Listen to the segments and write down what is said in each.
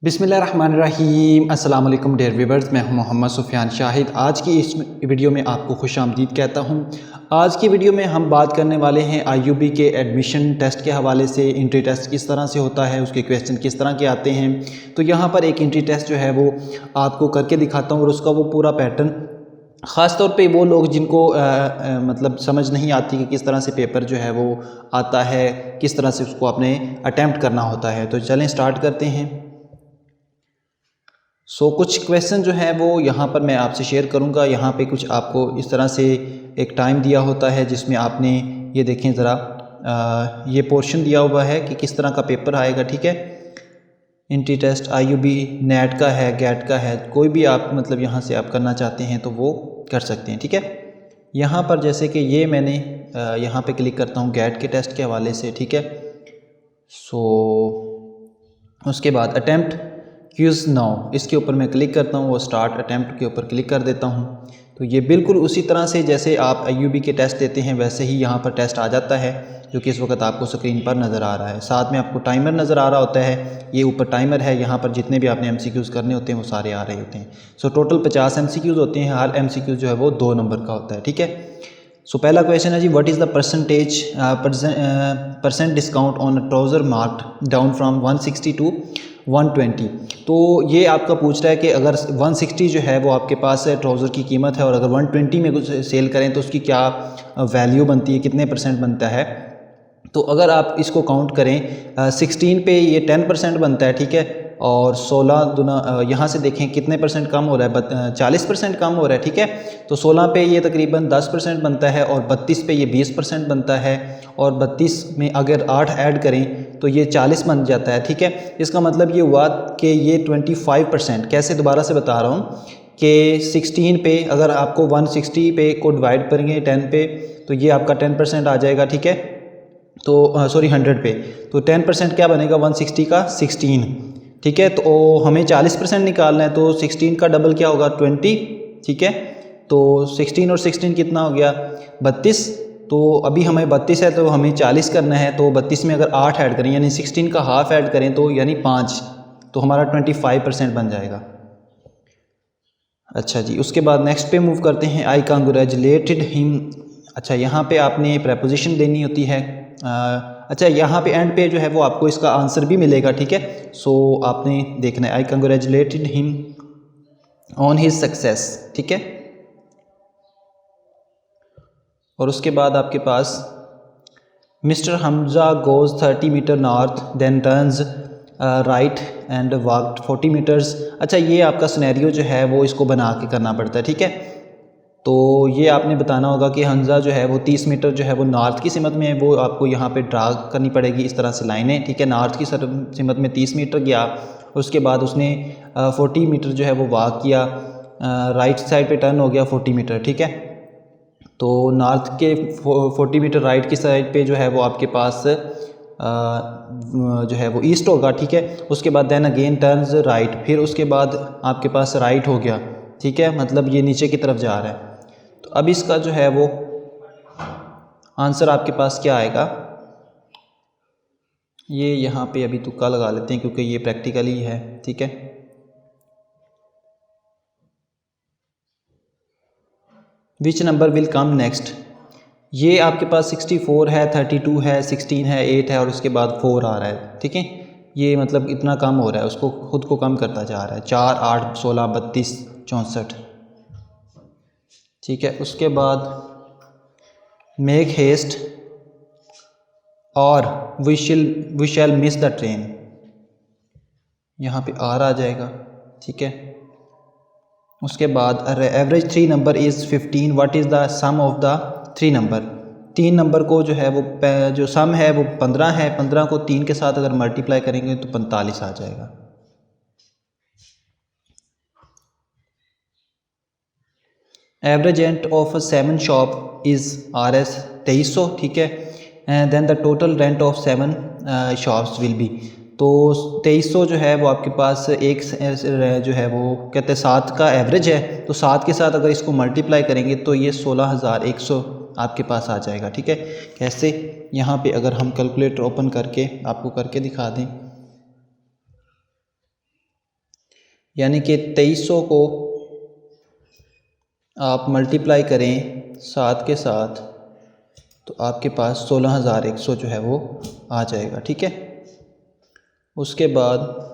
बिस्मिल्लाहिर्रहमानिर्रहीम। अस्सलाम वालेकुम डियर व्यूअर्स, मैं हूं मोहम्मद सुफियान शाहिद। आज की इस वीडियो में आपको खुशामदीद कहता हूं। आज की वीडियो में हम बात करने वाले हैं आईयूबी के एडमिशन टेस्ट के हवाले से। एंट्री टेस्ट किस तरह से होता है, उसके क्वेश्चन किस तरह के आते हैं। तो यहाँ पर एक एंट्री टेस्ट जो है वो आपको करके दिखाता हूँ और उसका वो पूरा पैटर्न, ख़ास तौर पे वो लोग जिनको मतलब समझ नहीं आती कि किस तरह से पेपर जो है वो आता है, किस तरह से उसको अपने अटैम्प्ट करना होता है। तो चलें स्टार्ट करते हैं। कुछ क्वेश्चन जो है वो यहाँ पर मैं आपसे शेयर करूँगा। यहाँ पे कुछ आपको इस तरह से एक टाइम दिया होता है जिसमें आपने ये देखें ज़रा, ये पोर्शन दिया हुआ है कि किस तरह का पेपर आएगा। ठीक है, एंट्री टेस्ट आईयूबी नेट का है, गेट का है, कोई भी आप मतलब यहाँ से आप करना चाहते हैं तो वो कर सकते हैं। ठीक है, यहाँ पर जैसे कि ये मैंने यहाँ पे क्लिक करता हूँ गेट के टेस्ट के हवाले से। ठीक है, उसके बाद अटैम्प्ट क्यूज़ नाउ, इसके ऊपर मैं क्लिक करता हूँ, वो स्टार्ट अटैम्प्ट के ऊपर क्लिक कर देता हूँ। तो ये बिल्कुल उसी तरह से जैसे आप आईयूबी के टेस्ट देते हैं वैसे ही यहाँ पर टेस्ट आ जाता है, जो कि इस वक्त आपको स्क्रीन पर नज़र आ रहा है। साथ में आपको टाइमर नज़र आ रहा होता है, ये ऊपर टाइमर है। यहाँ पर जितने भी आपने एमसीक्यूज़ करने होते हैं वो सारे आ रहे होते हैं। टोटल 50 एमसीक्यूज़ होते हैं, हर एमसीक्यूज़ जो है वो 2 नंबर का होता है। ठीक है, पहला क्वेश्चन है जी, what is the percent discount on trouser marked down from 160 to 120। तो ये आपका पूछ रहा है कि अगर 160 जो है वो आपके पास ट्राउज़र की कीमत है और अगर 120 में कुछ सेल करें तो उसकी क्या वैल्यू बनती है, कितने परसेंट बनता है। तो अगर आप इसको काउंट करें 16 पे ये 10% बनता है। ठीक है, और 16 दुना यहाँ से देखें कितने परसेंट कम हो रहा है, 40% कम हो रहा है। ठीक है, तो 16 पे ये तकरीबन 10% बनता है और 32 पे ये 20% बनता है और 32 में अगर 8 ऐड करें तो ये 40 बन जाता है। ठीक है, इसका मतलब ये हुआ कि ये 25%। कैसे, दोबारा से बता रहा हूँ कि 16 पे अगर आपको 160 पे को डिवाइड करेंगे 10 पे तो ये आपका 10% आ जाएगा। ठीक है, तो सॉरी 100 पे, तो 10% क्या बनेगा 160 का 16। ठीक है, तो हमें 40% निकालना है तो 16 का डबल क्या होगा 20। ठीक है, तो 16 और 16 कितना हो गया 32। तो अभी हमें 32 है तो हमें 40 करना है, तो 32 में अगर 8 ऐड करें यानी 16 का हाफ ऐड करें तो यानी 5, तो हमारा 25% बन जाएगा। अच्छा जी, उसके बाद नेक्स्ट पे मूव करते हैं। आई कांग्रेचुलेटेड हिम। अच्छा, यहाँ पे आपने प्रपोजिशन देनी होती है। अच्छा, यहाँ पे एंड पे जो है वो आपको इसका आंसर भी मिलेगा। ठीक है, आपने देखना है I congratulated him on his success. ठीक है, और उसके बाद आपके पास mister Hamza goes 30 metre north then turns right and walked 40 metres. अच्छा, ये आपका सिनेरियो जो है वो इसको बना के करना पड़ता है। ठीक है, तो ये आपने बताना होगा कि हमजा जो है वो 30 मीटर जो है वो नॉर्थ की सिमत में है, वो आपको यहाँ पे ड्रा करनी पड़ेगी इस तरह से लाइनें। ठीक है, नॉर्थ की सिमत में 30 मीटर गया, उसके बाद उसने 40 मीटर जो है वो वॉक किया, राइट साइड पे टर्न हो गया 40 मीटर। ठीक है, तो नॉर्थ के 40 मीटर राइट की साइड पे जो है वो आपके पास जो है वो ईस्ट होगा। ठीक है, उसके बाद देन अगेन टर्न्स राइट, फिर उसके बाद आपके पास राइट हो गया। ठीक है, मतलब ये नीचे की तरफ जा रहा है। तो अब इसका जो है वो आंसर आपके पास क्या आएगा, ये यहाँ पे अभी तुक्का लगा लेते हैं क्योंकि ये प्रैक्टिकली है। ठीक है, विच नंबर विल कम नेक्स्ट। ये आपके पास 64 है, 32 है, 16 है, 8 है और उसके बाद 4 आ रहा है। ठीक है, ये मतलब इतना कम हो रहा है, उसको खुद को कम करता जा रहा है। 4, 8, 16, 32, 64। ठीक है, उसके बाद मेक हेस्ट और we shall miss the train, यहाँ पे आर आ जाएगा। ठीक है, उसके बाद average 3 number is 15, what is the sum of the 3 number. 3 number को जो है वो जो सम है वो 15 है, 15 को 3 के साथ अगर मल्टीप्लाई करेंगे तो 45 आ जाएगा। Average rent of 7 shop is RS 2300। ठीक है, then the total rent of 7 shops will be, तो 2300 जो है वो आपके पास एक जो है वो कहते हैं 7 का एवरेज है, तो 7 के साथ अगर इसको मल्टीप्लाई करेंगे तो ये 16,100 आपके पास आ जाएगा। ठीक है, कैसे, यहाँ पे अगर हम कैलकुलेटर ओपन करके आपको करके दिखा दें, यानी कि 2300 को आप मल्टीप्लाई करें 7 के साथ तो आपके पास 16,100 जो है वो आ जाएगा। ठीक है, उसके बाद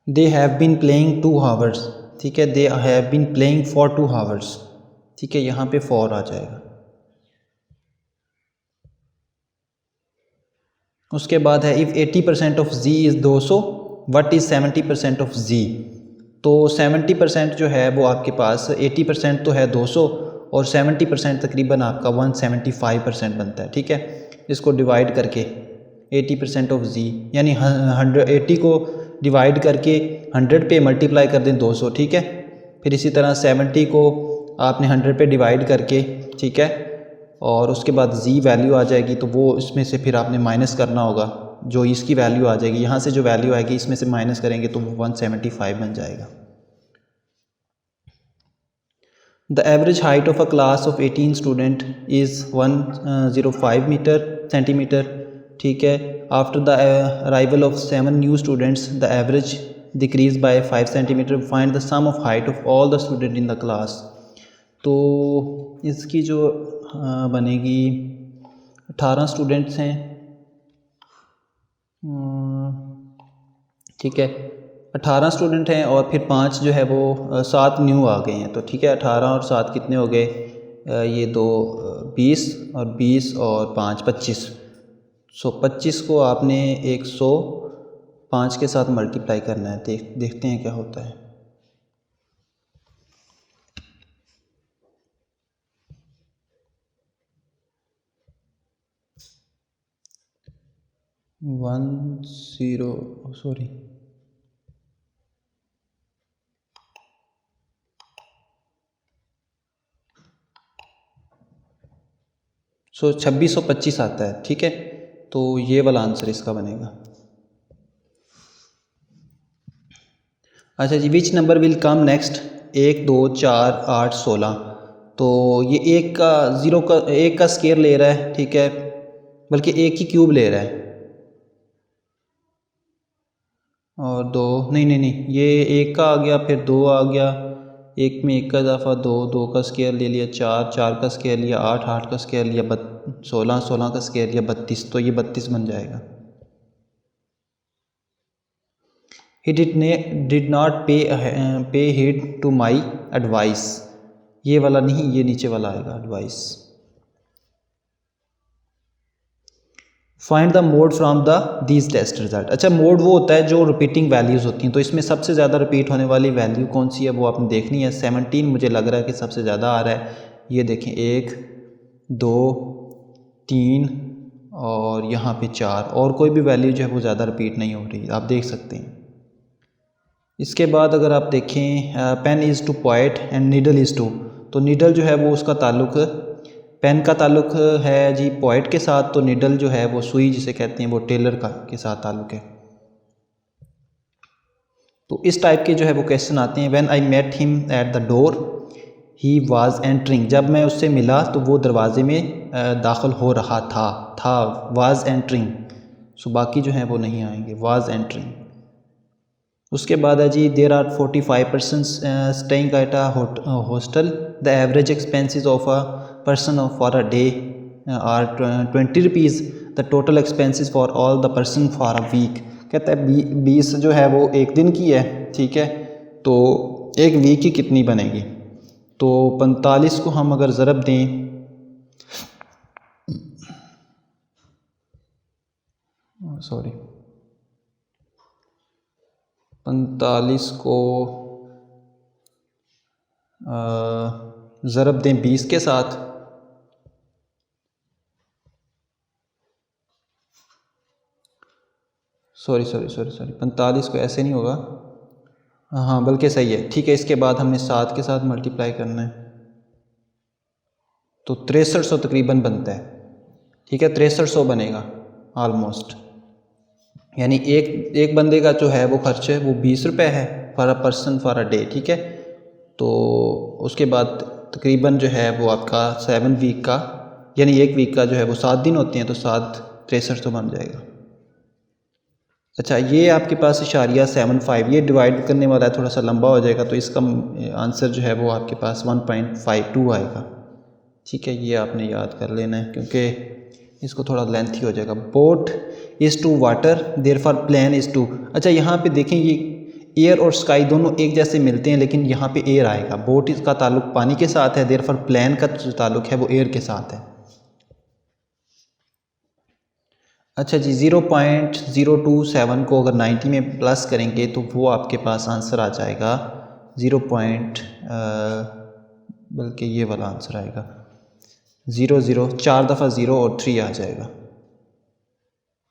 they have been playing 2 hours. ठीक है, they have been playing for 2 hours. ठीक है, यहाँ पे 4 आ जाएगा। उसके बाद है if 80% of z is 200 what is 70% of z। तो 70% जो है वो आपके पास 80% तो है 200 और 70% तकरीबन आपका 175% बनता है। ठीक है, इसको डिवाइड करके 80% ऑफ z यानी 80 को डिवाइड करके 100 पे मल्टीप्लाई कर दें 200। ठीक है, फिर इसी तरह 70 को आपने 100 पे डिवाइड करके, ठीक है, और उसके बाद z वैल्यू आ जाएगी तो वो इसमें से फिर आपने माइनस करना होगा, जो इसकी वैल्यू आ जाएगी, यहाँ से जो वैल्यू आएगी इसमें से माइनस करेंगे तो वो 175 बन जाएगा। The average height of a class of 18 student is 105 centimetre. ठीक है, after the arrival of 7 new students the average decrease by 5 centimetre. Find the sum of height of all the student in the class. तो इसकी जो बनेगी 18 students हैं। ठीक है, 18 student हैं और फिर 5 जो है वो 7 न्यू आ गए हैं। तो ठीक है, 18 और 7 कितने हो गए, ये 2 20 और 20 और 5 25। सो 25 को आपने 105 के साथ मल्टीप्लाई करना है। देखते हैं क्या होता है। सॉरी 2625 आता है। ठीक है, तो ये वाला आंसर इसका बनेगा। अच्छा जी, which number will come next? 1 2 4 8 16। तो ये एक का स्केयर ले रहा है। ठीक है, बल्कि एक ही क्यूब ले रहा है और 2 नहीं, ये एक का आ गया, फिर 2 आ गया, एक में एक का इजाफा 2, 2 का स्केयर ले लिया 4, 4 का स्केयर लिया 8, 8 का स्केयर लिया 16, 16 का स्केयर लिया 32। तो ये 32 बन जाएगा। He did not pay heed to my advice। ये वाला नहीं, ये नीचे वाला आएगा advice. Find the mode from the these test result. अच्छा, मोड वो होता है जो रिपीटिंग वैल्यूज़ होती हैं। तो इसमें सबसे ज़्यादा रिपीट होने वाली वैल्यू कौन सी है वो आपने देखनी है। 17 मुझे लग रहा है कि सबसे ज़्यादा आ रहा है। ये देखें 1 2 3 और यहाँ पे 4, और कोई भी वैल्यू जो है वो ज़्यादा रिपीट नहीं हो रही, आप देख सकते हैं। इसके बाद अगर आप देखें pen is to poet and needle is to. तो नीडल जो है वो उसका ताल्लुक़ पेन का ताल्लुक़ है जी पोएट के साथ, तो नीडल जो है वो सुई जिसे कहते हैं वो टेलर का के साथ ताल्लुक़ है। तो इस टाइप के जो है वो क्वेश्चन आते हैं। When I met him at the door he was entering. जब मैं उससे मिला तो वो दरवाजे में दाखिल हो रहा था वाज एंटरिंग। सो बाकी जो है वो नहीं आएंगे, वाज एंटरिंग। उसके बाद है जी there are 45 person staying at a hostel. The average expenses of a person for a day are 20 rupees. The total expenses for all the person for a week. कहता है 20 जो है वो एक दिन की है। ठीक है, तो एक वीक की कितनी बनेगी? तो 45 को हम अगर ज़रब दें, सॉरी 45 को ज़रब दें 20 के साथ, सॉरी 45 को ऐसे नहीं होगा, हाँ बल्कि सही है। ठीक है, इसके बाद हमने 7 के साथ मल्टीप्लाई करना है तो 6300 तकरीबन बनता है। ठीक है, 6300 बनेगा ऑलमोस्ट। यानी एक बंदे का जो है वो खर्च है वो 20 रुपये है for a person for a day. ठीक है, तो उसके बाद तकरीबन जो है वो आपका 7 वीक का, यानी एक वीक का जो है वो 7 दिन होते हैं, तो 7 6300 बन जाएगा। अच्छा, ये आपके पास *75, ये डिवाइड करने वाला है, थोड़ा सा लंबा हो जाएगा, तो इसका आंसर जो है वो आपके पास 1.52 आएगा। ठीक है, ये आपने याद कर लेना है क्योंकि इसको थोड़ा लेंथी हो जाएगा। Boat is to water therefore plane is to. अच्छा, यहाँ पे देखें, ये एयर और स्काई दोनों एक जैसे मिलते हैं, लेकिन यहाँ पे एयर आएगा। बोट इसका ताल्लुक पानी के साथ है, देयरफॉर प्लेन का जो ताल्लुक है वो एयर के साथ है। अच्छा जी, 0.027 को अगर 90 में प्लस करेंगे तो वो आपके पास आंसर आ जाएगा 0. बल्कि ये वाला आंसर आएगा 0, 4 दफ़ा 0 और 3 आ जाएगा।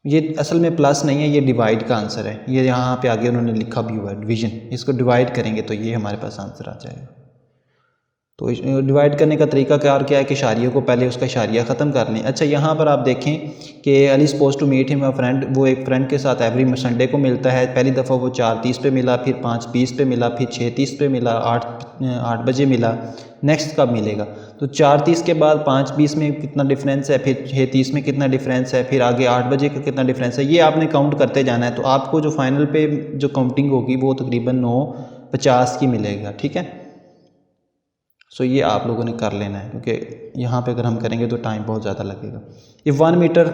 ये असल में प्लस नहीं है, ये डिवाइड का आंसर है। ये यहाँ पे आगे उन्होंने लिखा भी हुआ है डिवीजन, इसको डिवाइड करेंगे तो ये हमारे पास आंसर आ जाएगा। तो डिवाइड करने का तरीका क्या है कि इशारियों को पहले उसका इशारिया ख़त्म कर लें। अच्छा, यहाँ पर आप देखें कि Ali suppose to meet him a friend, वो एक फ्रेंड के साथ एवरी संडे को मिलता है। पहली दफ़ा वो 4:30 पे मिला, फिर 5:20 पे मिला, फिर 6:30 पे मिला, 8 बजे मिला। नेक्स्ट कब मिलेगा? तो 4:30 के बाद 5:20 में कितना डिफरेंस है, फिर 6:30 में कितना डिफरेंस है, फिर आगे 8 बजे का कितना डिफरेंस है, ये आपने काउंट करते जाना है। तो आपको जो फाइनल पे जो काउंटिंग होगी वो तकरीबन 9:50 की मिलेगा। ठीक है, सो ये आप लोगों ने कर लेना है क्योंकि यहाँ पे अगर हम करेंगे तो टाइम बहुत ज़्यादा लगेगा। ये 1 metre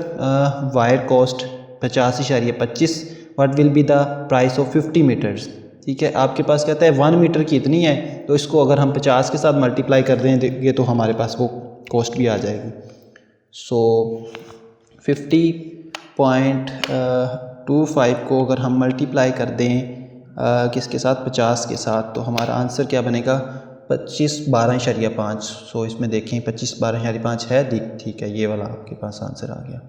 wire cost 50.25, what will be the price of 50 metres. ठीक है, आपके पास कहता है 1 मीटर की इतनी है, तो इसको अगर हम 50 के साथ मल्टीप्लाई कर देंगे तो हमारे पास वो कॉस्ट भी आ जाएगी। सो 50.25 को अगर हम मल्टीप्लाई कर दें किसके साथ, 50 के साथ, तो हमारा आंसर क्या बनेगा 25/12.5। सो इसमें देखें 25/12.5 है, ठीक है, ये वाला आपके पास आंसर आ गया।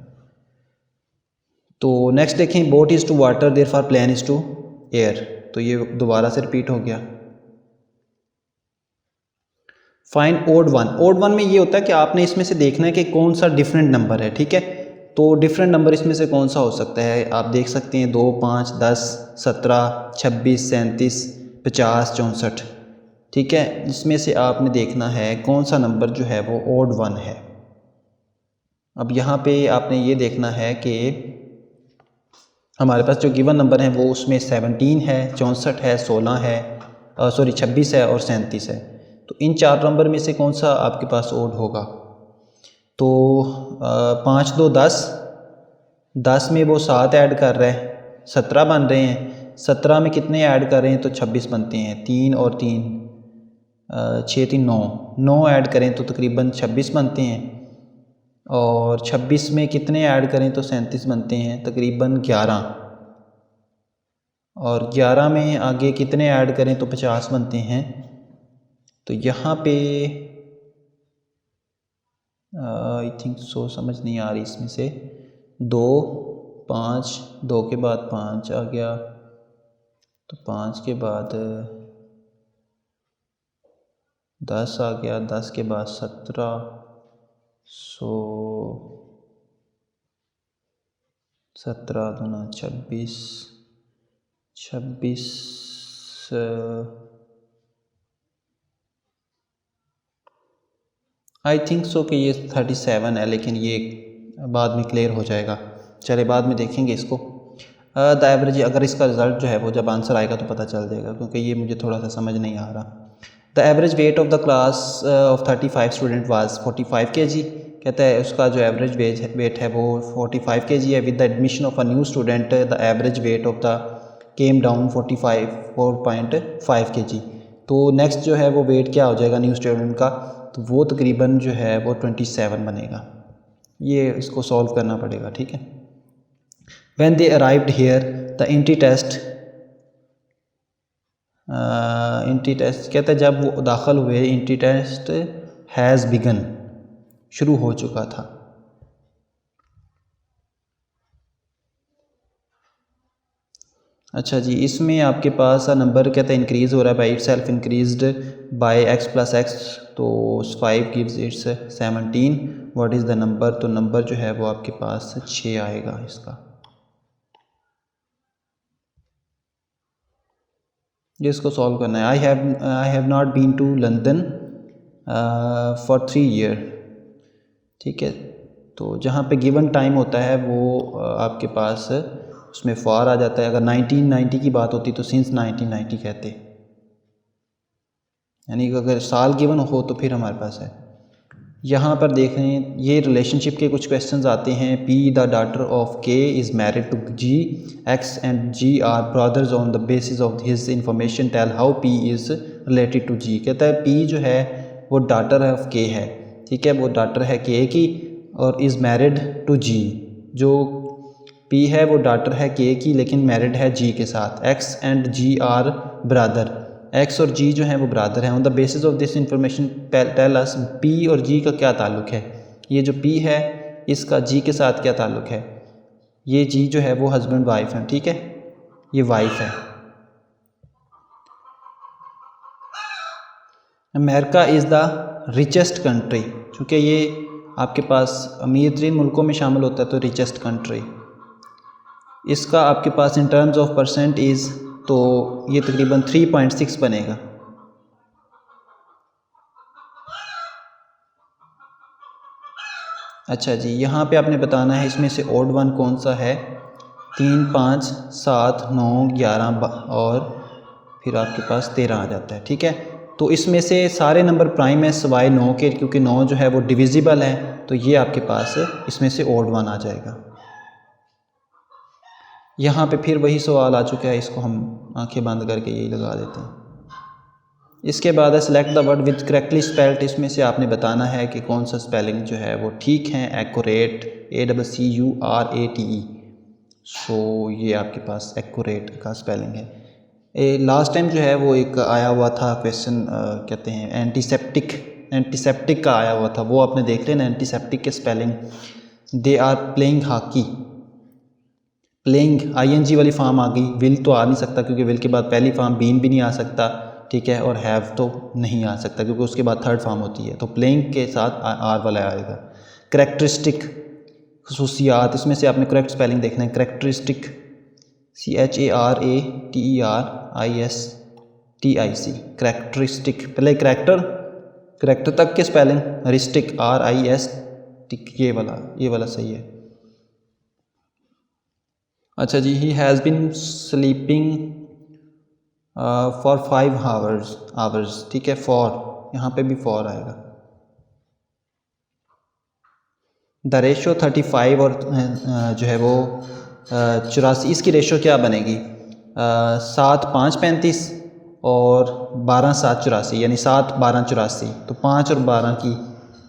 तो नेक्स्ट देखें, boat is to water therefore plane is to air, तो ये दोबारा से रिपीट हो गया। Find odd one. Odd one में ये होता है कि आपने इसमें से देखना है कि कौन सा डिफरेंट नंबर है। ठीक है, तो डिफरेंट नंबर इसमें से कौन सा हो सकता है, आप देख सकते हैं 2, 5, 10, 17, 26, 37, 50, 64। ठीक है, इसमें से आपने देखना है कौन सा नंबर जो है वो ओड वन है। अब यहाँ पे आपने ये देखना है कि हमारे पास जो गिवन नंबर हैं वो उसमें 17 है, 64 है, 16 है, 26 है और 37 है। तो इन 4 नंबर में से कौन सा आपके पास ओड होगा? तो 5, 2, 10, 10 में वो 7 ऐड कर रहे हैं, 17 बन रहे हैं। 17 में कितने ऐड कर रहे हैं तो 26 बनते हैं। 3 और 3 6, 3, 9 ऐड करें तो तकरीबन 26 बनते हैं। और 26 में कितने ऐड करें तो 37 बनते हैं, तकरीबन 11। और 11 में आगे कितने ऐड करें तो 50 बनते हैं। तो यहाँ पे आई थिंक सो समझ नहीं आ रही इसमें से। 2, 5, 2 के बाद 5 आ गया, तो 5 के बाद 10 आ गया, 10 के बाद 17, सो 17 दूना 26, 26 आई थिंक सो कि ये 37 है, लेकिन ये बाद में क्लियर हो जाएगा। चले बाद में देखेंगे इसको। द एवरेज, अगर इसका रिज़ल्ट जो है वो जब आंसर आएगा तो पता चल जाएगा, क्योंकि ये मुझे थोड़ा सा समझ नहीं आ रहा। The average weight of the class of 35 student was 45 kg। कहता है उसका जो एवरेज वेट है वो 45 kg है। With the admission of a new student the average weight of the came down 4.5 kg। तो नेक्स्ट जो है वो वेट क्या हो जाएगा न्यू स्टूडेंट का, तो वो तकरीबन जो है वो 27 बनेगा। ये इसको सॉल्व करना पड़ेगा। ठीक है, when they arrived here the entry test कहता है जब वो दाखिल हुए इंट्री टेस्ट हैज़ बिगन, शुरू हो चुका था। अच्छा जी, इसमें आपके पास नंबर कहता है इंक्रीज़ हो रहा है by it self increased by x + x, तो 5 gives it's 17। What is the number, तो नंबर जो है वो आपके पास 6 आएगा इसका। ये इसको सॉल्व करना है। I have not been to London for 3 year. ठीक है, तो जहाँ पे गिवन टाइम होता है वो आपके पास उसमें फॉर आ जाता है। अगर 1990 की बात होती तो सिंस 1990 कहते, यानी कि अगर साल गिवन हो तो फिर हमारे पास है। यहाँ पर देख रहे हैं ये रिलेशनशिप के कुछ क्वेश्चंस आते हैं। P the daughter of K is married to G, X and G are brothers on the basis of his information tell how P is related to G. कहता है पी जो है वो डॉटर ऑफ के है, ठीक है, वो डॉटर है के की और इज़ मैरिड टू जी। जो पी है वो डॉटर है के की लेकिन मैरिड है जी के साथ। X and G are brother, X और जी जो हैं वो ब्रदर हैं। On the basis of this information tell us P और जी का क्या ताल्लुक़ है। ये जो पी है इसका जी के साथ क्या ताल्लुक़ है। ये जी जो है वो हस्बैंड वाइफ है, ठीक है, ये वाइफ है। America is the richest country, चूँकि ये आपके पास अमीर तरीन मुल्कों में शामिल होता है तो रिचेस्ट कंट्री। इसका आपके पास in terms of percent is, तो ये तकरीबन 3.6 बनेगा। अच्छा जी, यहाँ पे आपने बताना है इसमें से ओड वन कौन सा है। 3, 5, 7, 9, 11 और फिर आपके पास 13 आ जाता है, ठीक है। तो इसमें से सारे नंबर प्राइम है सिवाय 9 के, क्योंकि 9 जो है वो डिविजिबल है, तो ये आपके पास इसमें से ओड वन आ जाएगा। यहाँ पे फिर वही सवाल आ चुका है, इसको हम आंखें बंद करके यही लगा देते हैं। इसके बाद है select the word with correctly spelled. इसमें से आपने बताना है कि कौन सा स्पेलिंग जो है वो ठीक है। एक्यूरेट, ACCURATE, सो ये आपके पास एक्यूरेट का स्पेलिंग है। लास्ट टाइम जो है वो एक आया हुआ था क्वेश्चन, कहते हैं एंटीसेप्टिक का आया हुआ था, वो आपने देख लेना एंटीसेप्टिक के spelling. They are playing hockey, playing ING वाली फॉर्म आ गई, विल तो आ नहीं सकता क्योंकि विल के बाद पहली फॉर्म बीन भी नहीं आ सकता, ठीक है, और हैव तो नहीं आ सकता क्योंकि उसके बाद थर्ड फॉर्म होती है, तो प्लेइंग के साथ आर वाला आएगा। करेक्टरिस्टिक, खसूसियात, इसमें से आपने करेक्ट स्पेलिंग देखना है। Characteristic, CHARATERISTIC, characteristic. पहले करेक्टर तक के स्पेलिंग, रिस्टिक RISTIC, ये वाला सही है। अच्छा जी, he has been sleeping for 5 hours, ठीक है, फॉर, यहाँ पे भी फॉर आएगा। द रेशो 35 और जो है वो 84, इसकी रेशो क्या बनेगी। 7, 5, 35 और 12, 7, 84, यानी 7, 12, 84, तो 5 और 12 की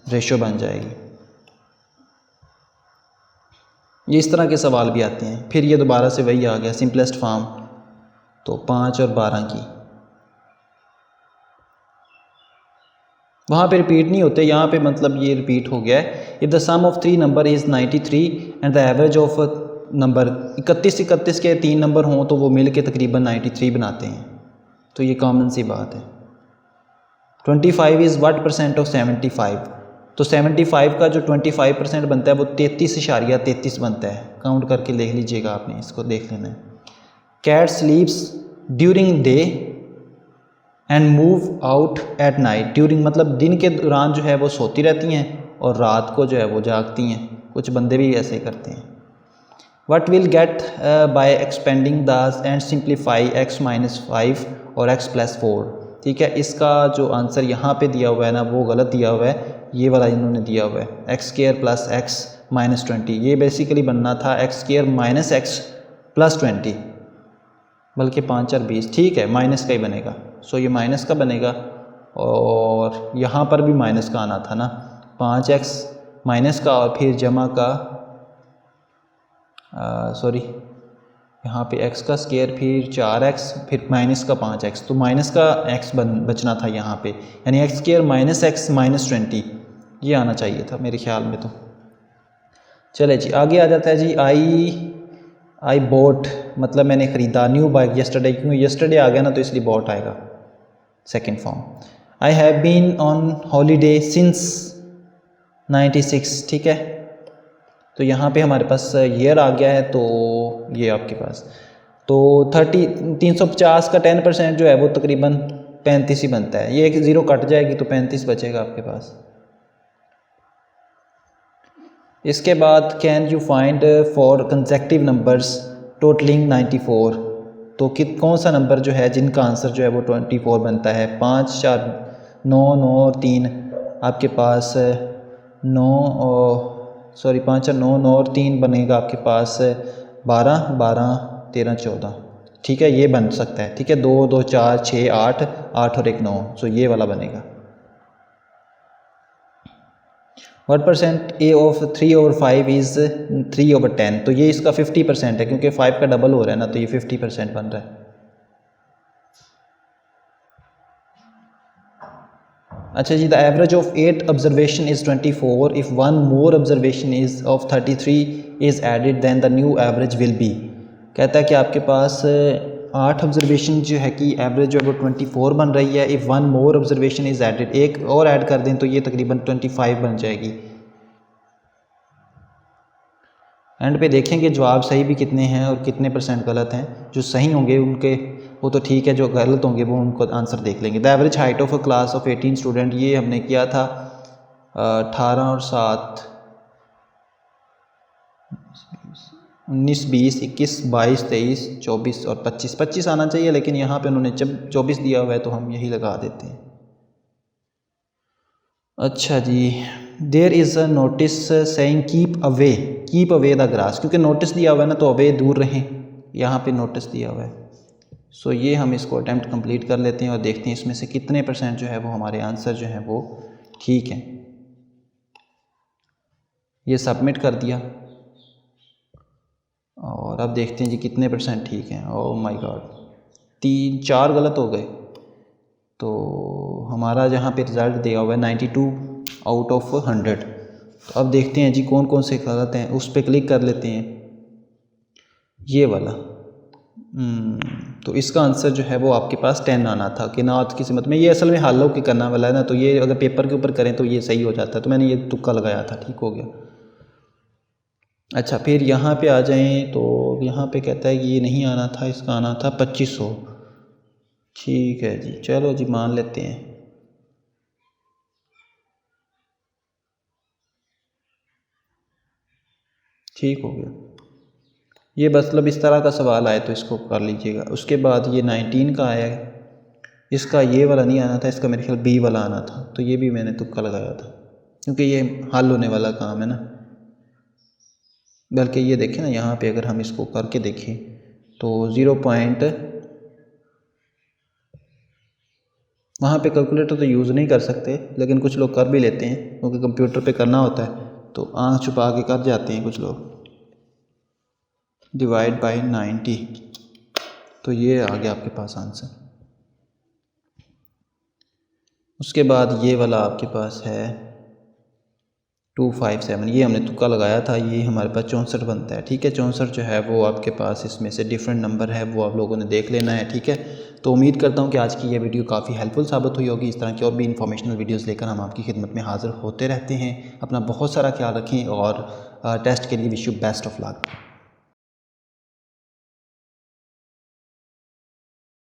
रेशो बन जाएगी। ये इस तरह के सवाल भी आते हैं। फिर ये दोबारा से वही आ गया सिंपलेस्ट फॉर्म, तो 5 और 12 की, वहाँ पे रिपीट नहीं होते, यहाँ पे मतलब ये रिपीट हो गया है। If the sum of 3 number is 93 and the average of number 31 के 3 नंबर हों तो वो मिल के तकरीबन 93 बनाते हैं, तो ये कॉमन सी बात है। 25 इज़ व्हाट परसेंट ऑफ 75, तो 75 का जो 25% बनता है वो 33.33 बनता है। काउंट करके लिख लीजिएगा आपने, इसको देख लेना है। Cat sleeps during day and move out at night. During मतलब दिन के दौरान जो है वो सोती रहती हैं और रात को जो है वो जागती हैं, कुछ बंदे भी ऐसे करते हैं। What will get by expanding the and simplify x - 5 और x + 4, ठीक है। इसका जो आंसर यहाँ पे दिया हुआ है ना वो गलत दिया हुआ है, ये वाला इन्होंने दिया हुआ है x² + x - 20। ये बेसिकली बनना था x² - x + 20, बल्कि 5 और 20, ठीक है, माइनस का ही बनेगा। सो ये माइनस का बनेगा और यहाँ पर भी माइनस का आना था ना, 5x माइनस का और फिर जमा का, सॉरी यहाँ पे x का स्क्वायर, फिर 4x, फिर माइनस का 5x, तो माइनस का x बचना था यहाँ पे, यानी x² - x - 20 ये आना चाहिए था मेरे ख्याल में। तो चले जी, आगे आ जाता है जी। आई बॉट मतलब मैंने ख़रीदा, न्यू बाइक येस्टरडे, क्योंकि येस्टरडे आ गया ना तो इसलिए बॉट आएगा second form. I have been on holiday since 96, ठीक है, तो यहाँ पे हमारे पास ईयर आ गया है, तो ये आपके पास तो 350 का 10% जो है वो तकरीबन 35 ही बनता है। ये एक ज़ीरो कट जाएगी तो 35 बचेगा आपके पास। इसके बाद can you find for consecutive numbers totalling 94। तो कौन सा नंबर जो है जिनका आंसर जो है वो 24 बनता है? 5 4 9 9 और 3 आपके पास 9 और 5 4 9 9 और 3 बनेगा आपके पास 12 12 13 14। ठीक है, ये बन सकता है। ठीक है, 2 2 4 6 8 8 और 1 9। सो ये वाला बनेगा। What % a of 3/5 is 3/10? तो ये इसका 50% है, क्योंकि 5 का डबल हो रहा है ना, तो ये 50% बन रहा है। अच्छा जी, the average of 8 observation is 24 if 1 more observation is of 33 is added then the new average will be. कहता है कि आपके पास 8 ऑब्जर्वेशन जो है कि एवरेज जो है वो 24 बन रही है। If 1 more observation is added, एक और ऐड कर दें तो ये तकरीबन 25 बन जाएगी। एंड पे देखेंगे जवाब सही भी कितने हैं और कितने % गलत हैं। जो सही होंगे उनके वो तो ठीक है, जो गलत होंगे वो उनको आंसर देख लेंगे। The average height of a class of 18 student, ये हमने किया था 18 और 7 19 20 21 22 23 24 और 25 आना चाहिए, लेकिन यहाँ पे उन्होंने 24 दिया हुआ है तो हम यही लगा देते हैं। अच्छा जी, there is a notice saying keep away the grass, क्योंकि नोटिस दिया हुआ है ना, तो अवे दूर रहें, यहाँ पे नोटिस दिया हुआ है। सो ये हम इसको अटैम्प्ट कंप्लीट कर लेते हैं और देखते हैं इसमें से कितने % जो है वो हमारे आंसर जो है वो ठीक हैं। ये सबमिट कर दिया और अब देखते हैं जी कितने % ठीक हैं। ओह माय गॉड, 3 4 गलत हो गए। तो हमारा जहाँ पे रिज़ल्ट दिया हुआ है 92 आउट ऑफ 100। तो अब देखते हैं जी कौन कौन से गलत हैं, उस पर क्लिक कर लेते हैं, ये वाला। तो इसका आंसर जो है वो आपके पास 10 आना था कि नात किस्मत में। ये असल में हाल के करना वाला है ना, तो ये अगर पेपर के ऊपर करें तो ये सही हो जाता है, तो मैंने ये तुक्का लगाया था, ठीक हो गया। अच्छा, फिर यहाँ पे आ जाएं तो यहाँ पे कहता है कि ये नहीं आना था, इसका आना था 2500। ठीक है जी, चलो जी मान लेते हैं। ठीक हो गया। ये मतलब इस तरह का सवाल आए तो इसको कर लीजिएगा। उसके बाद ये 19 का आया है, इसका ये वाला नहीं आना था, इसका मेरे ख्याल बी वाला आना था, तो ये भी मैंने तुक्का लगाया था, क्योंकि ये हल होने वाला काम है ना। बल्कि ये देखें ना, यहाँ पे अगर हम इसको करके देखें तो 0 पॉइंट, वहाँ पे कैलकुलेटर तो यूज़ नहीं कर सकते, लेकिन कुछ लोग कर भी लेते हैं, क्योंकि कंप्यूटर पे करना होता है तो आँख छुपा के कर जाते हैं कुछ लोग। डिवाइड बाय 90, तो ये आ गया आपके पास आंसर। उसके बाद ये वाला आपके पास है 257, ये हमने तुक्का लगाया था, ये हमारे पास 64 बनता है। ठीक है, 64 जो है वो आपके पास इसमें से डिफरेंट नंबर है, वो आप लोगों ने देख लेना है। ठीक है, तो उम्मीद करता हूँ कि आज की ये वीडियो काफ़ी हेल्पफुल साबित हुई होगी। इस तरह की और भी इन्फॉर्मेशनल वीडियोस लेकर हम आपकी खिदमत में हाज़िर होते रहते हैं। अपना बहुत सारा ख्याल रखें और टेस्ट के लिए wish you best of luck.